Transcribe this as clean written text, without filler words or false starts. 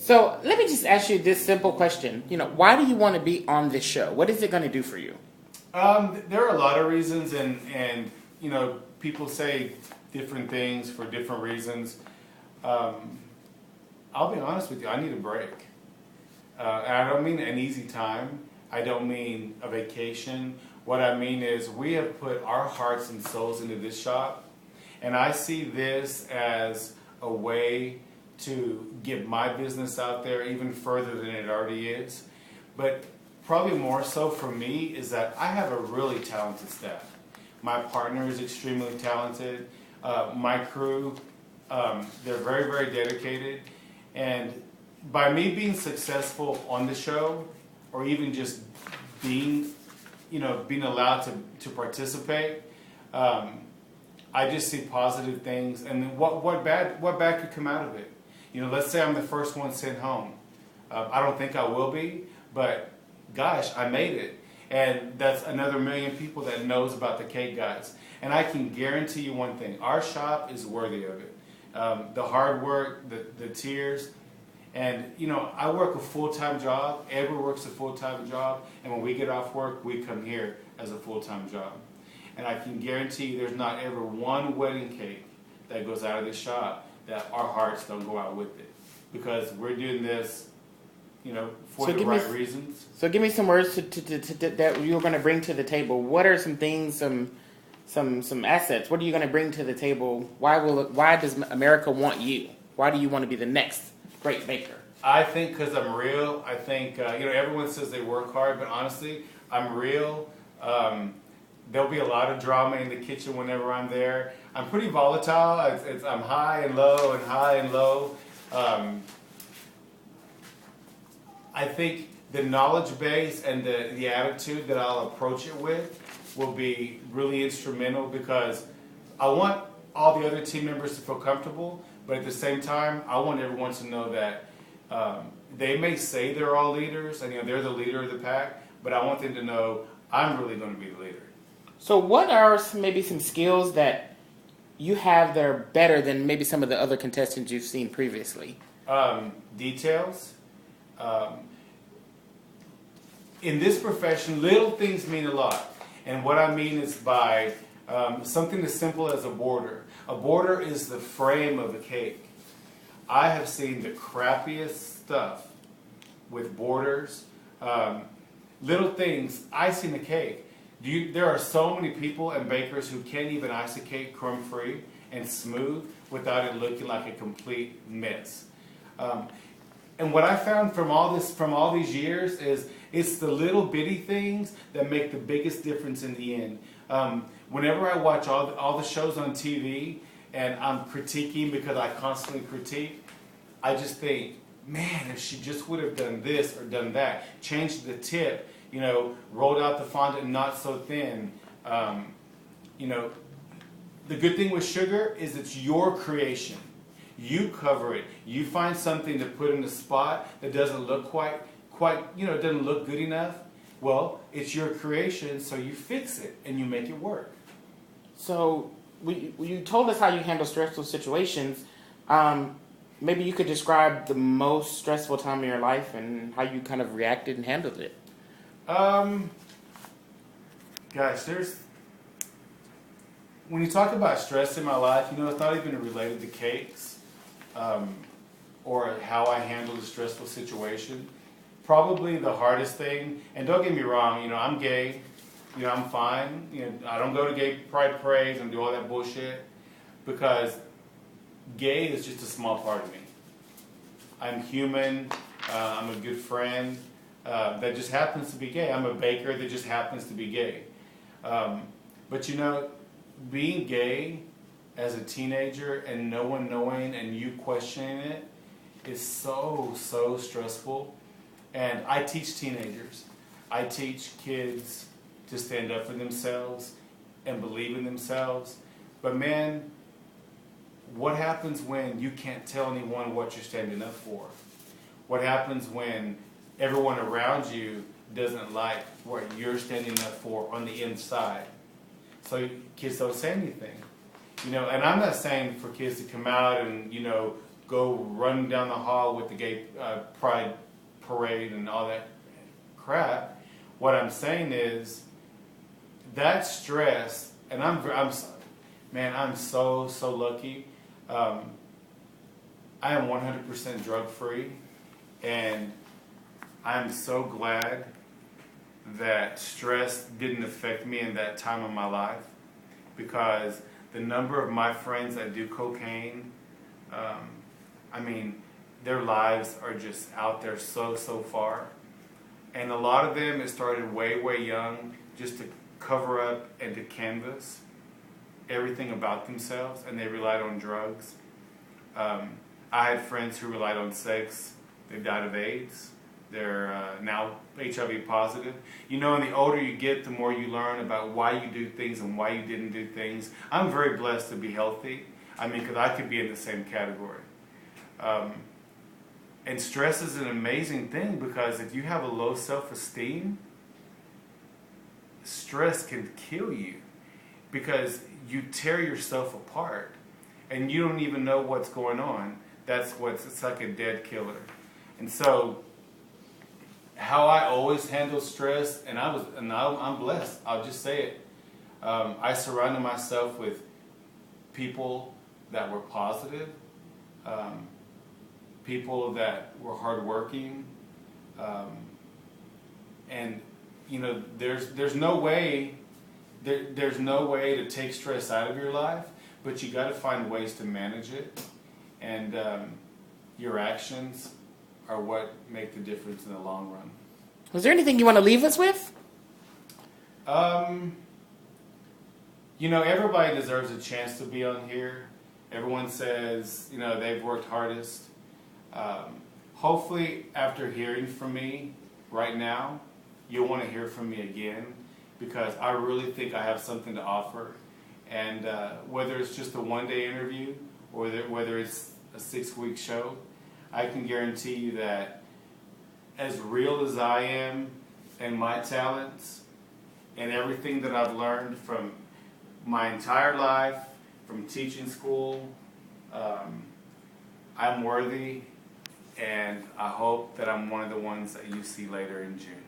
So let me just ask you this simple question. Why do you want to be on this show? What is it going to do for you? There are a lot of reasons, and people say different things for different reasons. I'll be honest with you, I need a break. And I don't mean an easy time. I don't mean a vacation. What I mean is we have put our hearts and souls into this shop, and I see this as a way to get my business out there even further than it already is. But probably more so for me is that I have a really talented staff. My partner is extremely talented. My crew, they're very, very dedicated. And by me being successful on the show, or even just being allowed to participate, I just see positive things. And what bad could come out of it? Let's say I'm the first one sent home. I don't think I will be, but gosh, I made it. And that's another million people that knows about Thecakeguys. And I can guarantee you one thing, our shop is worthy of it. The hard work, the tears, and I work a full-time job, Edward works a full-time job, and when we get off work, we come here as a full-time job. And I can guarantee you there's not ever one wedding cake that goes out of this shop that our hearts don't go out with it. Because we're doing this, for the right reasons. So give me some words that you're going to bring to the table. What are some things, some assets? What are you going to bring to the table? Why does America want you? Why do you want to be the next great baker? I think because I'm real. I think, everyone says they work hard, but honestly, I'm real. There'll be a lot of drama in the kitchen whenever I'm there. I'm pretty volatile. I'm high and low and high and low. I think the knowledge base and the attitude that I'll approach it with will be really instrumental, because I want all the other team members to feel comfortable, but at the same time, I want everyone to know that they may say they're all leaders, and they're the leader of the pack, but I want them to know I'm really going to be the leader. So what are maybe some skills that you have that are better than maybe some of the other contestants you've seen previously? Details. In this profession, little things mean a lot. And what I mean is by something as simple as a border. A border is the frame of a cake. I have seen the crappiest stuff with borders. Little things, icing a cake. There are so many people and bakers who can't even ice a cake crumb-free and smooth without it looking like a complete mess. And what I found from all these years is it's the little bitty things that make the biggest difference in the end. Whenever I watch all the shows on TV and I'm critiquing because I constantly critique, I just think, man, if she just would have done this or done that, changed the tip, rolled out the fondant not so thin. The good thing with sugar is it's your creation. You cover it. You find something to put in the spot that doesn't look quite, doesn't look good enough. Well, it's your creation, so you fix it and you make it work. So you told us how you handle stressful situations. Maybe you could describe the most stressful time of your life and how you kind of reacted and handled it. When you talk about stress in my life, it's not even related to cakes or how I handle a stressful situation. Probably the hardest thing, and don't get me wrong, I'm gay, I'm fine. I don't go to gay pride parades and do all that bullshit, because gay is just a small part of me. I'm human. I'm a good friend that just happens to be gay. I'm a baker that just happens to be gay. But being gay as a teenager and no one knowing and you questioning it is so, so stressful. And I teach teenagers. I teach kids to stand up for themselves and believe in themselves. But man, what happens when you can't tell anyone what you're standing up for? What happens when everyone around you doesn't like what you're standing up for on the inside? So kids don't say anything. And I'm not saying for kids to come out and, go run down the hall with the gay pride parade and all that crap. What I'm saying is that stress, and I'm so lucky. I am 100% drug free, and I'm so glad that stress didn't affect me in that time of my life, because the number of my friends that do cocaine, I mean, their lives are just out there so far. And a lot of them, it started way young, just to cover up and to canvas everything about themselves, and they relied on drugs. I had friends who relied on sex. They died of AIDS. They're now HIV positive. You know, and the older you get, the more you learn about why you do things and why you didn't do things. I'm very blessed to be healthy. I mean, because I could be in the same category. And stress is an amazing thing, because if you have a low self-esteem, stress can kill you, because you tear yourself apart and you don't even know what's going on. It's like a dead killer. And so how I always handle stress, and I'm blessed, I'll just say it. I surrounded myself with people that were positive, people that were hardworking, and you know, there's no way to take stress out of your life, but you got to find ways to manage it, and your actions are what make the difference in the long run. Was there anything you want to leave us with? You know, everybody deserves a chance to be on here. Everyone says, you know, they've worked hardest. Hopefully, after hearing from me right now, you'll want to hear from me again, because I really think I have something to offer. And whether it's just a one-day interview or whether it's a 6-week show, I can guarantee you that as real as I am and my talents and everything that I've learned from my entire life, from teaching school, I'm worthy, and I hope that I'm one of the ones that you see later in June.